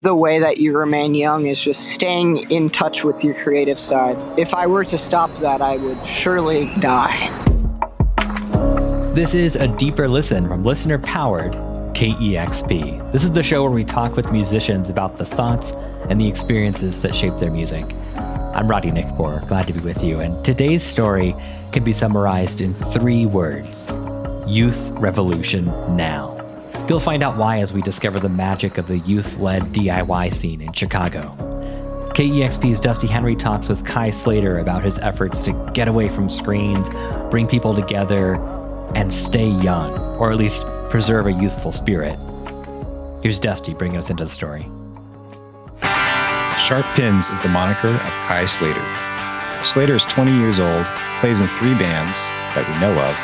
The way that you remain young is just staying in touch with your creative side. If I were to stop that, I would surely die. This is a deeper listen from listener-powered KEXP. This is the show where we talk with musicians about the thoughts and the experiences that shape their music. I'm Roddy Nickpour, glad to be with you, and today's story can be summarized in 3 words: Youth Revolution Now. You'll find out why as we discover the magic of the youth-led DIY scene in Chicago. KEXP's Dusty Henry talks with Kai Slater about his efforts to get away from screens, bring people together, and stay young, or at least preserve a youthful spirit. Here's Dusty bringing us into the story. Sharp Pins is the moniker of Kai Slater. Slater is 20 years old, plays in 3 bands that we know of,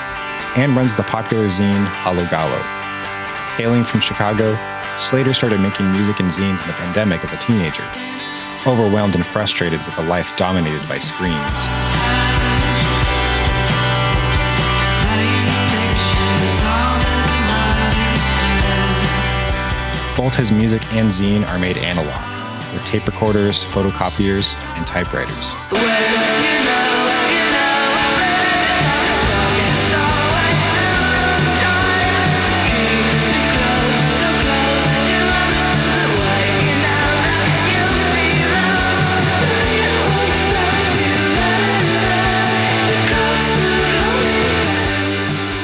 and runs the popular zine Hallogallo. Hailing from Chicago, Slater started making music and zines in the pandemic as a teenager, overwhelmed and frustrated with a life dominated by screens. Both his music and zine are made analog, with tape recorders, photocopiers, and typewriters.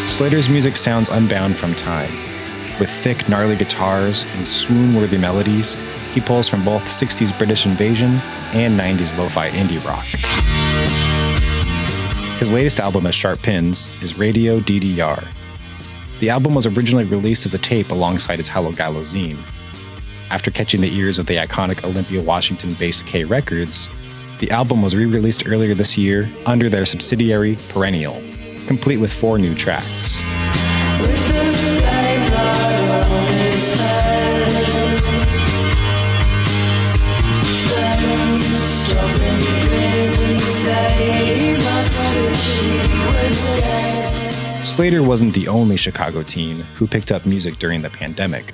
Slater's music sounds unbound from time. With thick, gnarly guitars and swoon-worthy melodies, he pulls from both 60s British invasion and 90s lo-fi indie rock. His latest album as Sharp Pins is Radio DDR. The album was originally released as a tape alongside his Hallogallo zine. After catching the ears of the iconic Olympia, Washington-based K Records, the album was re-released earlier this year under their subsidiary Perennial, complete with 4 new tracks. Slater wasn't the only Chicago teen who picked up music during the pandemic.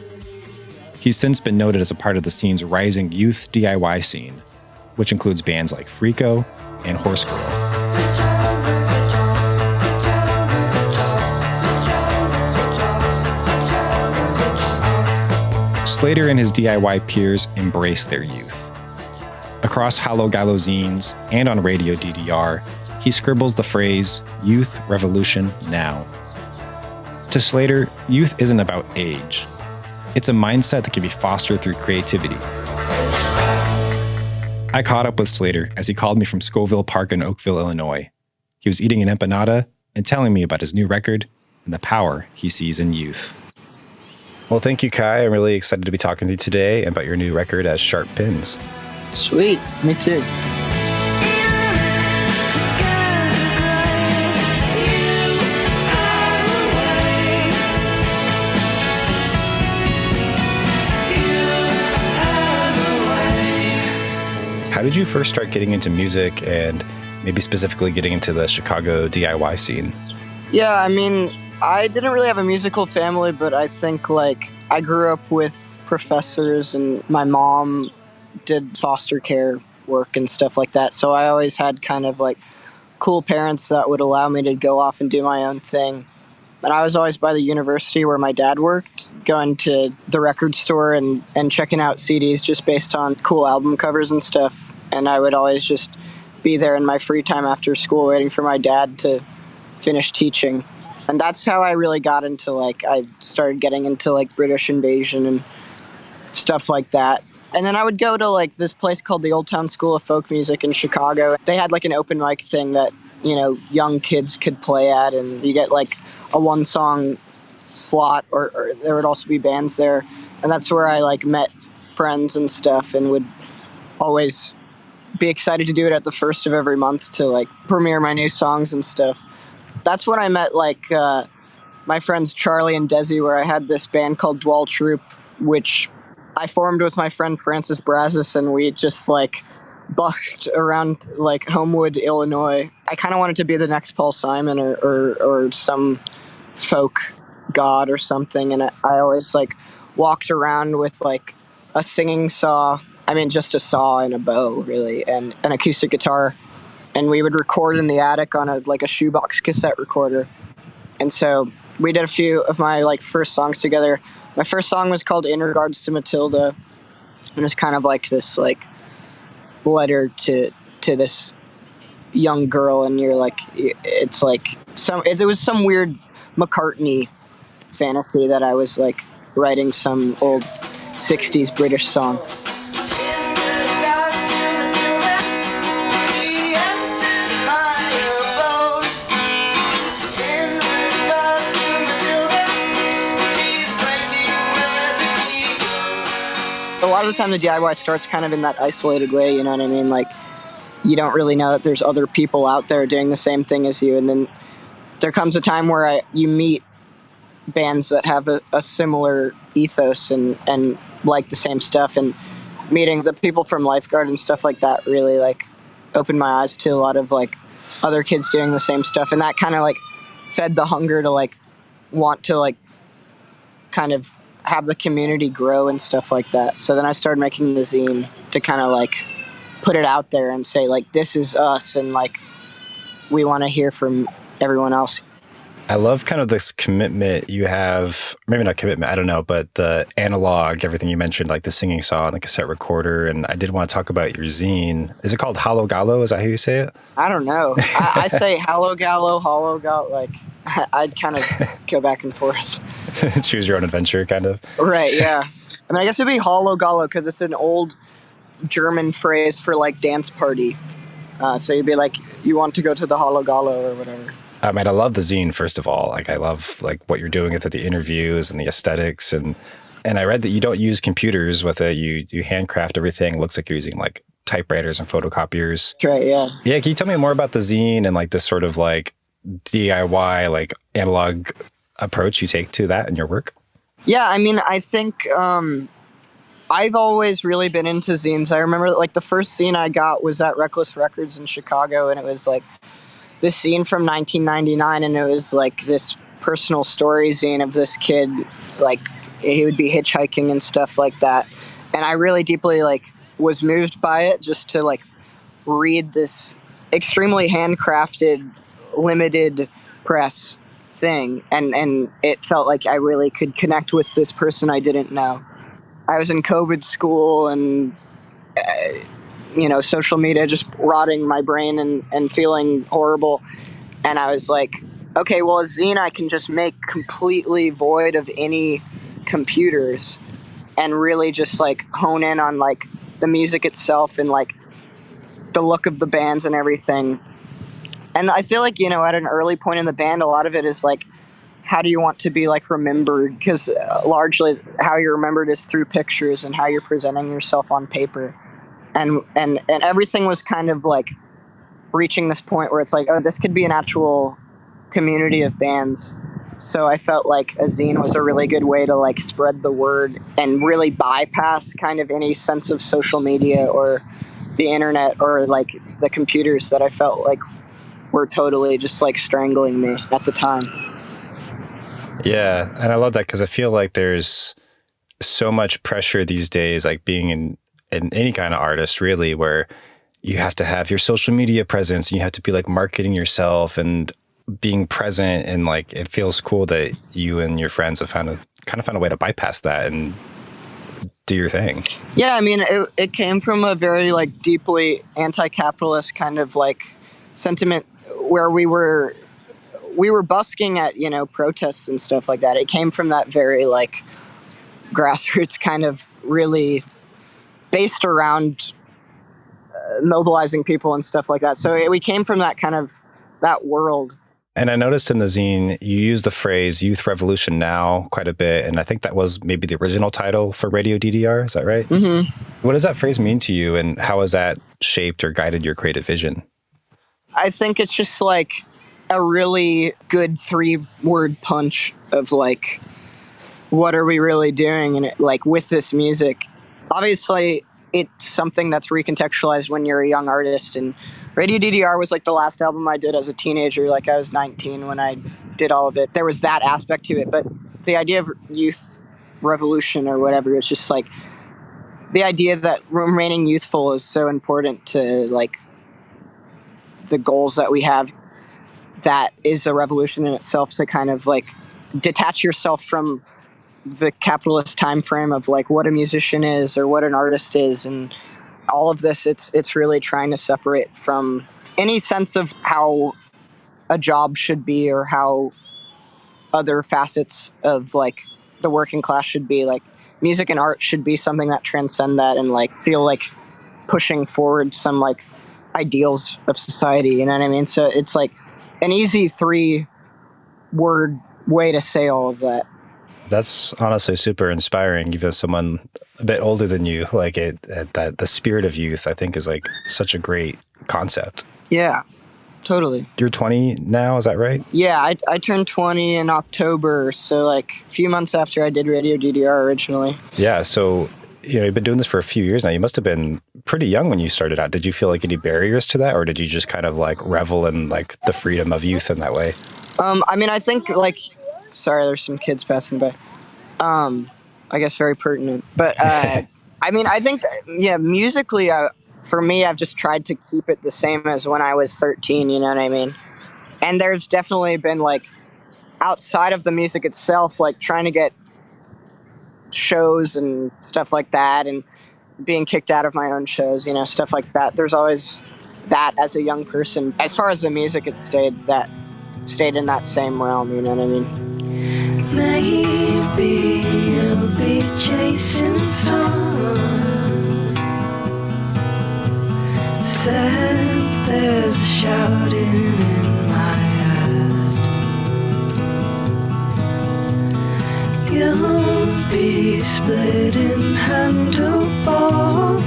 He's since been noted as a part of the scene's rising youth DIY scene, which includes bands like Freako and Horse Girl. Slater and his DIY peers embrace their youth. Across Hallogallo zines and on Radio DDR, he scribbles the phrase, "Youth Revolution Now." To Slater, youth isn't about age. It's a mindset that can be fostered through creativity. I caught up with Slater as he called me from Scoville Park in Oakville, Illinois. He was eating an empanada and telling me about his new record and the power he sees in youth. Well, thank you, Kai. I'm really excited to be talking to you today about your new record as Sharp Pins. Sweet, me too. How did you first start getting into music and maybe specifically getting into the Chicago DIY scene? Yeah, I mean, I didn't really have a musical family, but I think I grew up with professors and my mom did foster care work and stuff like that. So I always had kind of cool parents that would allow me to go off and do my own thing. And I was always by the university where my dad worked, going to the record store and checking out CDs just based on cool album covers and stuff. And I would always just be there in my free time after school waiting for my dad to finish teaching. And that's how I really got into I started getting into British invasion and stuff like that. And then I would go to this place called the Old Town School of Folk Music in Chicago. They had an open mic thing that, young kids could play at, and you get a 1-song slot, or there would also be bands there. And that's where I met friends and stuff, and would always be excited to do it at the first of every month to premiere my new songs and stuff. That's when I met my friends Charlie and Desi, where I had this band called Dwell Troop, which I formed with my friend Francis Brazis, and we just busked around Homewood, Illinois. I kind of wanted to be the next Paul Simon or some folk god or something, and I always walked around with a singing saw. I mean, just a saw and a bow, really, and an acoustic guitar. And we would record in the attic on a shoebox cassette recorder. And so we did a few of my first songs together. My first song was called In Regards to Matilda. And it's kind of like this letter to this young girl, and you're it was some weird McCartney fantasy that I was writing some old 60s British song. A lot of the time the DIY starts kind of in that isolated way, you know what I mean? You don't really know that there's other people out there doing the same thing as you, and then there comes a time where you meet bands that have a similar ethos and like the same stuff, and meeting the people from Lifeguard and stuff like that really opened my eyes to a lot of other kids doing the same stuff, and that kind of fed the hunger to want to kind of have the community grow and stuff like that. So then I started making the zine to kind of put it out there and say this is us, and we want to hear from everyone else. I love kind of this commitment you have, maybe not commitment, I don't know, but the analog, everything you mentioned, the singing saw and the cassette recorder. And I did want to talk about your zine. Is it called Hallogallo? Is that how you say it? I don't know. I say Hallogallo, Hallogallo. I'd kind of go back and forth. Choose your own adventure, kind of. Right, yeah. I mean, I guess it'd be Hallogallo because it's an old German phrase for dance party. So you'd be you want to go to the Hallogallo or whatever. I mean, I love the zine, first of all. I love what you're doing with it, the interviews and the aesthetics. And I read that you don't use computers with it. You handcraft everything. It looks like you're using typewriters and photocopiers. That's right, yeah. Yeah, can you tell me more about the zine and this sort of DIY, analog approach you take to that in your work? Yeah, I mean, I think I've always really been into zines. I remember the first zine I got was at Reckless Records in Chicago, and it was this zine from 1999, and it was this personal story zine of this kid, he would be hitchhiking and stuff like that. And I really deeply was moved by it, just to read this extremely handcrafted, limited press thing, and it felt like I really could connect with this person I didn't know. I was in COVID school, and social media just rotting my brain and feeling horrible. And I was okay, well, a zine I can just make completely void of any computers and really just hone in on the music itself and the look of the bands and everything. And I feel at an early point in the band, a lot of it is how do you want to be remembered? Because largely how you're remembered is through pictures and how you're presenting yourself on paper. And everything was kind of reaching this point where it's oh, this could be an actual community of bands. So I felt a zine was a really good way to spread the word and really bypass kind of any sense of social media or the internet or the computers that I felt were totally just strangling me at the time. Yeah, and I love that because I feel there's so much pressure these days, being in any kind of artist, really, where you have to have your social media presence and you have to be marketing yourself and being present. And it feels cool that you and your friends have found a way to bypass that and do your thing. Yeah, I mean, it came from a very deeply anti-capitalist kind of sentiment where we were busking at, protests and stuff like that. It came from that very grassroots kind of really based around mobilizing people and stuff like that. So we came from that kind of that world. And I noticed in the zine, you use the phrase Youth Revolution Now quite a bit. And I think that was maybe the original title for Radio DDR. Is that right? Mm-hmm. What does that phrase mean to you? And how has that shaped or guided your creative vision? I think it's just a really good 3-word punch of what are we really doing? And with this music, obviously it's something that's recontextualized when you're a young artist. And Radio DDR was the last album I did as a teenager. I was 19 when I did all of it. There was that aspect to it. But the idea of youth revolution or whatever, it's just the idea that remaining youthful is so important to like the goals that we have. That is a revolution in itself, to kind of like detach yourself from the capitalist time frame of like what a musician is or what an artist is, and all of this. It's really trying to separate from any sense of how a job should be or how other facets of like the working class should be. Like music and art should be something that transcend that and like feel like pushing forward some like ideals of society, you know what I mean? So it's like an easy 3-word way to say all of that. That's honestly super inspiring, even as someone a bit older than you. Like that the spirit of youth, I think, is like such a great concept. Yeah, totally. You're 20 now, is that right? Yeah, I turned 20 in October, so like a few months after I did Radio DDR originally. Yeah, so you've been doing this for a few years now. You must have been pretty young when you started out. Did you feel like any barriers to that, or did you just kind of like revel in like the freedom of youth in that way? I mean, I think like, sorry, there's some kids passing by. I guess very pertinent, but I mean, I think musically, for me, I've just tried to keep it the same as when I was 13. You know what I mean? And there's definitely been like outside of the music itself, like trying to get shows and stuff like that, and being kicked out of my own shows, stuff like that. There's always that as a young person. As far as the music, it stayed in that same realm, you know what I mean? Maybe you'll be chasing stars. Said there's a shouting in my head. You'll be splitting handlebars,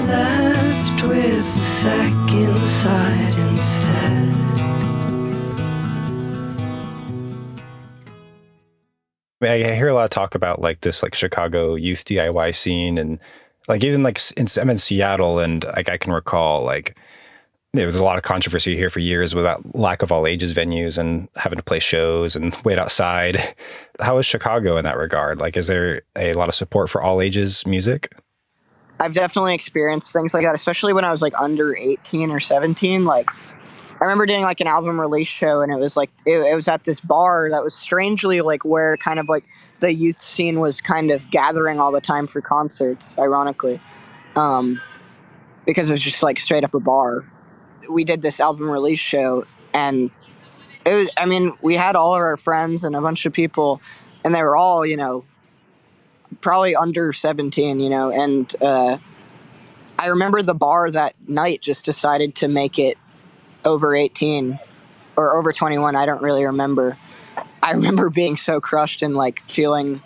left with the sack inside instead. I hear a lot of talk about like this like Chicago youth DIY scene, and like even like I'm in Seattle, and like I can recall like there was a lot of controversy here for years with that lack of all ages venues and having to play shows and wait outside. How is Chicago in that regard? Like, is there a lot of support for all ages music? I've definitely experienced things like that, especially when I was like under 18 or 17. Like, I remember doing like an album release show, and it was like it was at this bar that was strangely like where kind of like the youth scene was kind of gathering all the time for concerts, ironically, because it was just like straight up a bar. We did this album release show, and it was, I mean, we had all of our friends and a bunch of people, and they were all, probably under 17, and I remember the bar that night just decided to make it over 18 or over 21. I don't really remember. I remember being so crushed and like feeling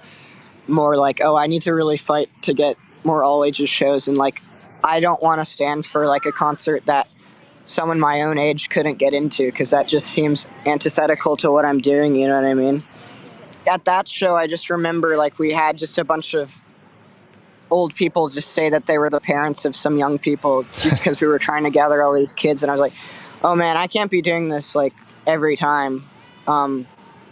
more like, oh, I need to really fight to get more all ages shows. And like, I don't want to stand for like a concert that someone my own age couldn't get into, because that just seems antithetical to what I'm doing. You know what I mean? At that show, I just remember like we had just a bunch of old people just say that they were the parents of some young people just because we were trying to gather all these kids. And I was like, oh man, I can't be doing this like every time.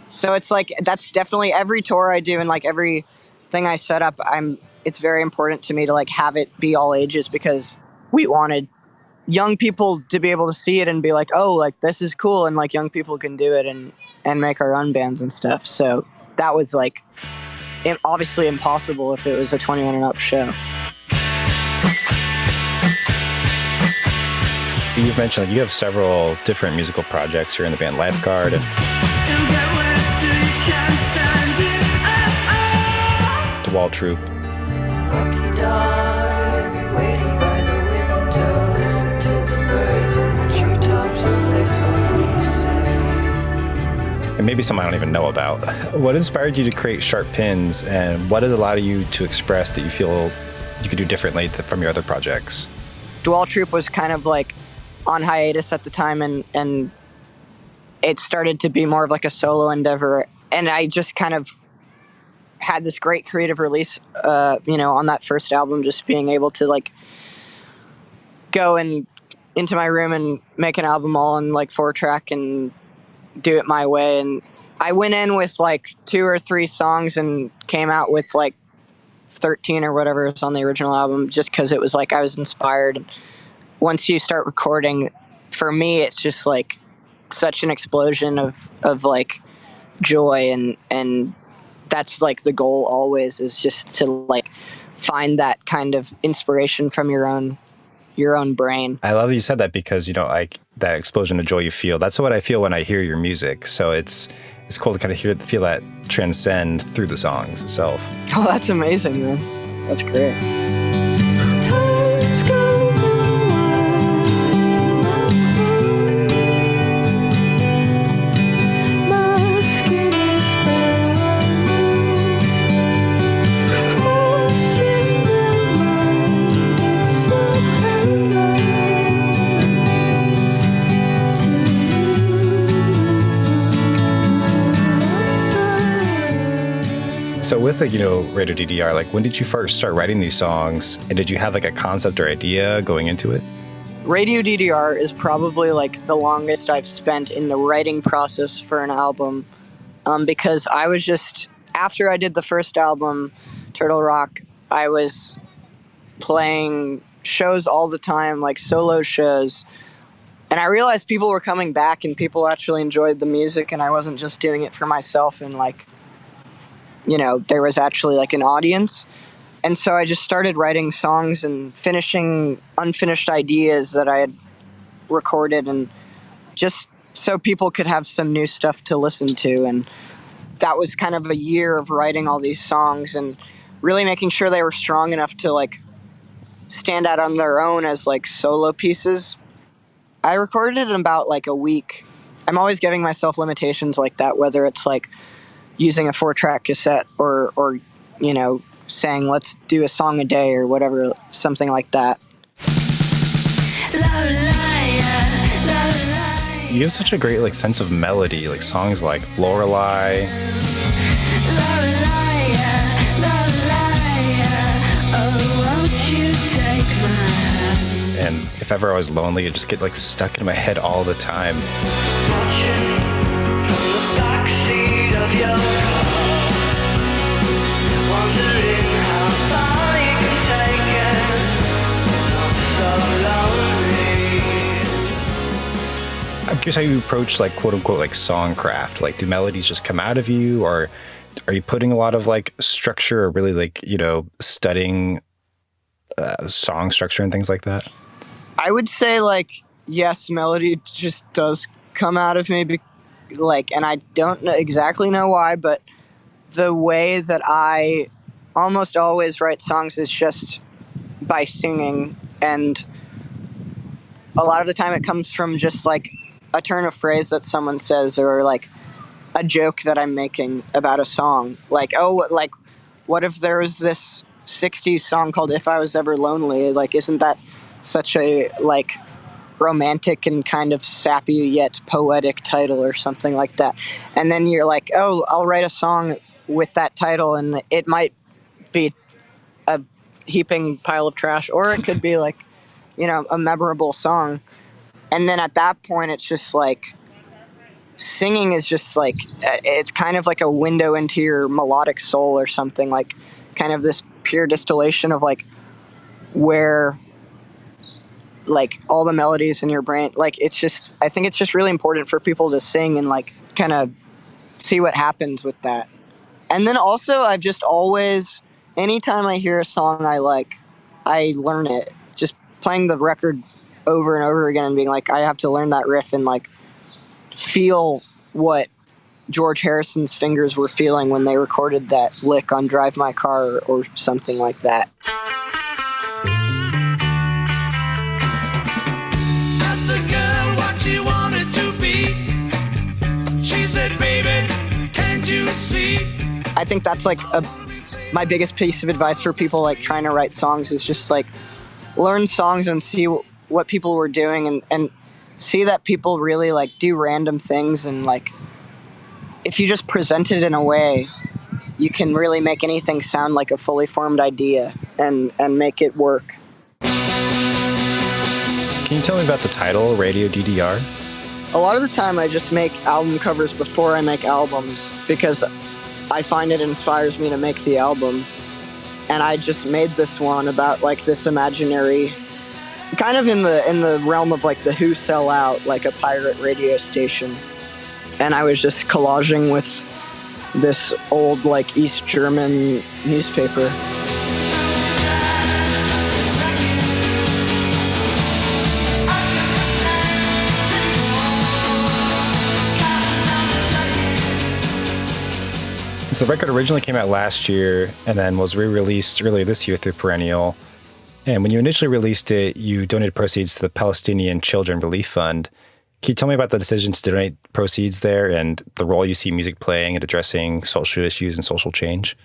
So it's like, that's definitely every tour I do and like every thing I set up, it's very important to me to like have it be all ages, because we wanted young people to be able to see it and be like, oh, like this is cool. And like young people can do it and make our own bands and stuff. So that was like obviously impossible if it was a 21 and up show. You've mentioned like, you have several different musical projects. You're in the band Lifeguard and Wall Troop. Lucky dog, waiting by the window, listen to the birds in the treetops as they softly sing. And maybe some I don't even know about. What inspired you to create Sharp Pins, and what has allowed you to express that you feel you could do differently from your other projects? Wall Troop was kind of like on hiatus at the time, and it started to be more of like a solo endeavor. And I just kind of had this great creative release, on that first album, just being able to like go into my room and make an album all in like 4-track and do it my way. And I went in with like 2 or 3 songs and came out with like 13 or whatever is on the original album, just because it was like I was inspired. Once you start recording, for me, it's just like such an explosion of like joy, and that's like the goal always, is just to like find that kind of inspiration from your own brain. I love that you said that, because, you know, like that explosion of joy you feel, that's what I feel when I hear your music. So it's cool to kind of feel that transcend through the songs itself. Oh, that's amazing, man. That's great. Times go by, my skin is bare, crossing the mind, it's so parallel to you. So with, like, you know, Radio DDR, like, when did you first start writing these songs, and did you have like a concept or idea going into it? Radio DDR is probably like the longest I've spent in the writing process for an album, because I was just, after I did the first album, Turtle Rock, I was playing shows all the time, like solo shows, and I realized people were coming back and people actually enjoyed the music, and I wasn't just doing it for myself, and like, you know, there was actually like an audience. And so I just started writing songs and finishing unfinished ideas that I had recorded, and just so people could have some new stuff to listen to. And that was kind of a year of writing all these songs and really making sure they were strong enough to like stand out on their own as like solo pieces. I recorded it in about like a week. I'm always giving myself limitations like that, whether it's like using a 4-track cassette or you know, saying let's do a song a day or whatever, something like that. You have such a great like sense of melody, like songs like Lorelei. And if ever I was lonely, it just get like stuck in my head all the time. I'm curious how you approach like quote unquote like songcraft. Like, do melodies just come out of you, or are you putting a lot of like structure, or really like, you know, studying song structure and things like that? I would say like, yes, melody just does come out of me, like, and I don't exactly know why, but the way that I almost always write songs is just by singing, and a lot of the time it comes from just like a turn of phrase that someone says, or like a joke that I'm making about a song. Like, oh, like, what if there was this 60s song called If I Was Ever Lonely? Like, isn't that such a like romantic and kind of sappy yet poetic title, or something like that? And then you're like, oh, I'll write a song with that title, and it might be a heaping pile of trash, or it could be like, you know, a memorable song. And then at that point, it's just like, singing is just like, it's kind of like a window into your melodic soul or something, like kind of this pure distillation of like where like all the melodies in your brain, like it's just, I think it's just really important for people to sing and like kind of see what happens with that. And then also I've just always, anytime I hear a song I like, I learn it. Just playing the record over and over again and being like, I have to learn that riff and like feel what George Harrison's fingers were feeling when they recorded that lick on Drive My Car, or something like that. Asked the girl what she wanted to be. She said, baby, can't you see? I think that's like my biggest piece of advice for people like trying to write songs, is just like learn songs and see what people were doing, and see that people really like do random things, and like if you just present it in a way, you can really make anything sound like a fully formed idea and make it work. Can you tell me about the title, Radio DDR? A lot of the time I just make album covers before I make albums because I find it inspires me to make the album. And I just made this one about like this imaginary, kind of in the realm of like the Who Sell Out, like a pirate radio station. And I was just collaging with this old like East German newspaper. So the record originally came out last year and then was re-released earlier this year through Perennial. And when you initially released it, you donated proceeds to the Palestinian Children Relief Fund. Can you tell me about the decision to donate proceeds there and the role you see music playing in addressing social issues and social change?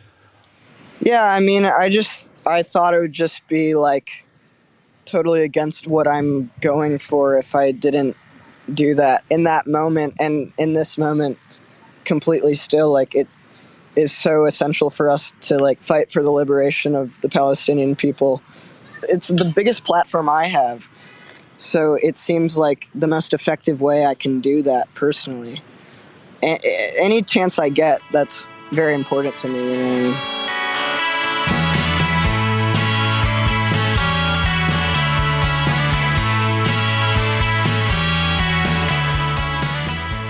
Yeah, I mean, I thought it would just be like totally against what I'm going for if I didn't do that in that moment, and in this moment completely still. Like, it is so essential for us to like fight for the liberation of the Palestinian people. It's the biggest platform I have, so it seems like the most effective way I can do that personally. Any chance I get, that's very important to me, you know what I mean?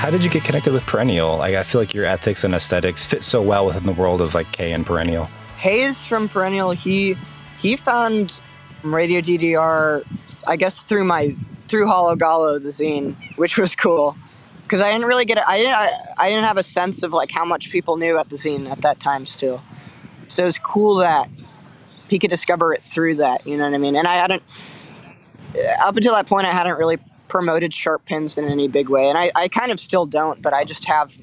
How did you get connected with Perennial? Like, I feel like your ethics and aesthetics fit so well within the world of like Kay and Perennial. Hayes from Perennial, he found Radio DDR, I guess through Hallogallo, the zine, which was cool, because I didn't really get it. I didn't have a sense of like how much people knew at the zine at that time still. So it was cool that he could discover it through that. You know what I mean? And I hadn't, up until that point, I hadn't really promoted Sharp Pins in any big way, and I kind of still don't, but I just have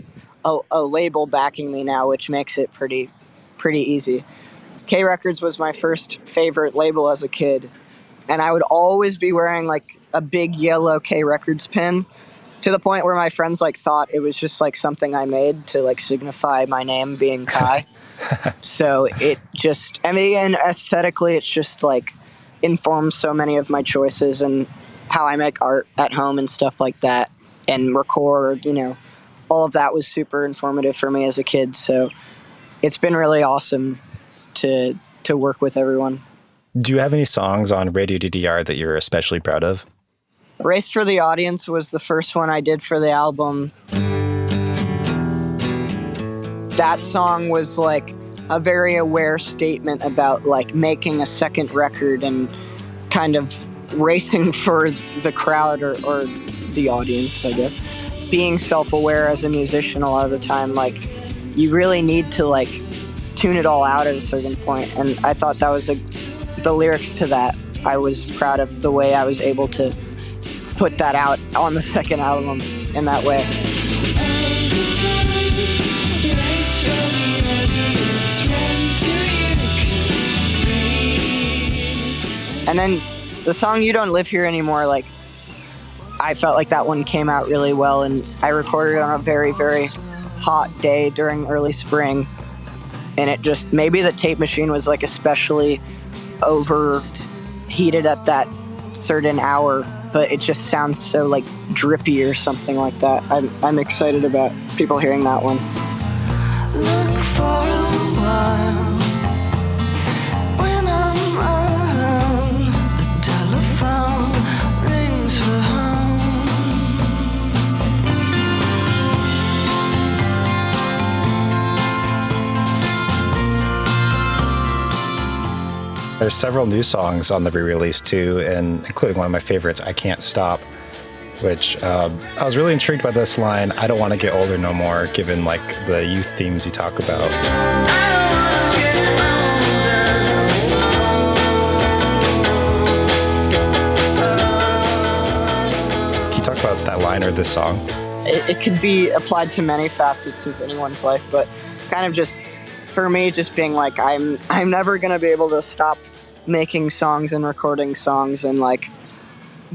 a label backing me now, which makes it pretty easy. K Records was my first favorite label as a kid, and I would always be wearing like a big yellow K Records pin, to the point where my friends like thought it was just like something I made to like signify my name being Kai. So it just, I mean, and aesthetically it's just like informs so many of my choices and how I make art at home and stuff like that, and record, you know, all of that was super informative for me as a kid. So it's been really awesome to work with everyone. Do you have any songs on Radio DDR that you're especially proud of? Race for the Audience was the first one I did for the album. That song was like a very aware statement about like making a second record and kind of racing for the crowd or the audience, I guess. Being self-aware as a musician a lot of the time, like, you really need to like tune it all out at a certain point, and I thought that was the lyrics to that. I was proud of the way I was able to put that out on the second album in that way. And then the song You Don't Live Here Anymore, like, I felt like that one came out really well, and I recorded it on a very, very hot day during early spring, and it just, maybe the tape machine was like especially overheated at that certain hour, but it just sounds so like drippy or something like that. I'm excited about people hearing that one. Look for a while when I'm alone. The telephone rings for home. There's several new songs on the re-release too, and including one of my favorites, I Can't Stop, which I was really intrigued by this line, I don't want to get older no more, given like the youth themes you talk about. Can you talk about that line or this song? It could be applied to many facets of anyone's life, but kind of just, for me, just being like, I'm never going to be able to stop making songs and recording songs, and like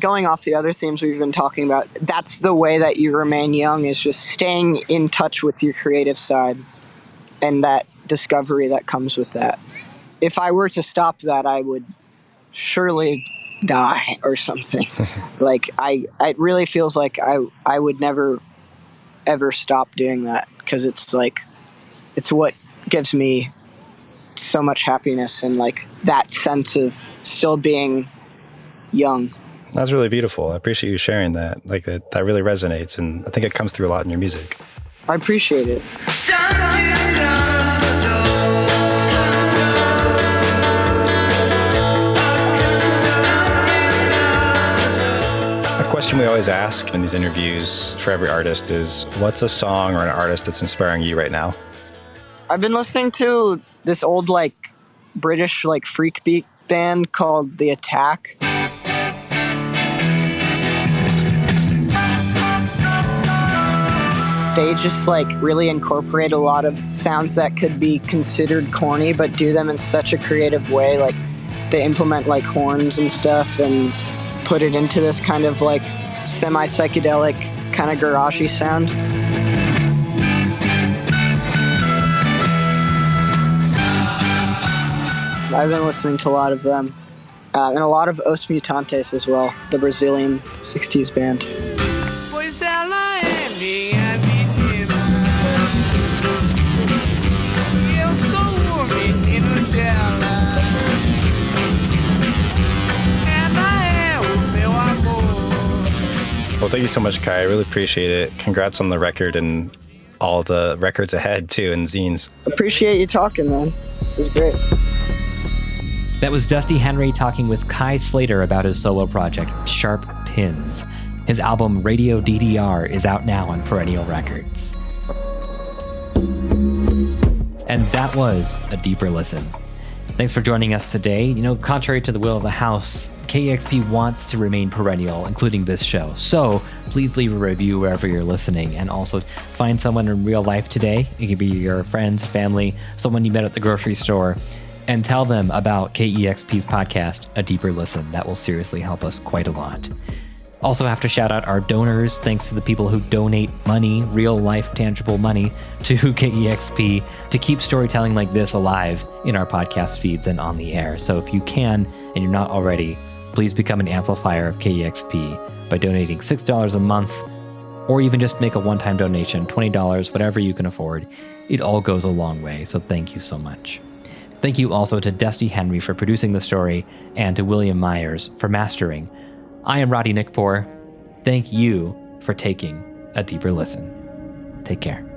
going off the other themes we've been talking about, that's the way that you remain young, is just staying in touch with your creative side and that discovery that comes with that. If I were to stop that, I would surely die or something. Like it really feels like I would never ever stop doing that, because it's like, it's what gives me so much happiness and like that sense of still being young. That's really beautiful. I appreciate you sharing that. Like that really resonates, and I think it comes through a lot in your music. I appreciate it. A question we always ask in these interviews for every artist is, what's a song or an artist that's inspiring you right now? I've been listening to this old like British like freak beat band called The Attack. They just like really incorporate a lot of sounds that could be considered corny, but do them in such a creative way. Like they implement like horns and stuff and put it into this kind of like semi-psychedelic kind of garagey sound. I've been listening to a lot of them, and a lot of Os Mutantes as well, the Brazilian 60s band. Well, thank you so much, Kai. I really appreciate it. Congrats on the record and all the records ahead, too, and zines. Appreciate you talking, man. It was great. That was Dusty Henry talking with Kai Slater about his solo project, Sharp Pins. His album, Radio DDR, is out now on Perennial Records. And that was A Deeper Listen. Thanks for joining us today. You know, contrary to the will of the house, KEXP wants to remain perennial, including this show. So please leave a review wherever you're listening, and also find someone in real life today. It could be your friends, family, someone you met at the grocery store, and tell them about KEXP's podcast, A Deeper Listen. That will seriously help us quite a lot. Also have to shout out our donors. Thanks to the people who donate money, real life tangible money, to KEXP to keep storytelling like this alive in our podcast feeds and on the air. So if you can, and you're not already, please become an amplifier of KEXP by donating $6 a month, or even just make a one-time donation, $20, whatever you can afford. It all goes a long way, so thank you so much. Thank you also to Dusty Henry for producing the story, and to William Myers for mastering. I am Roddy Nickpour. Thank you for taking a deeper listen. Take care.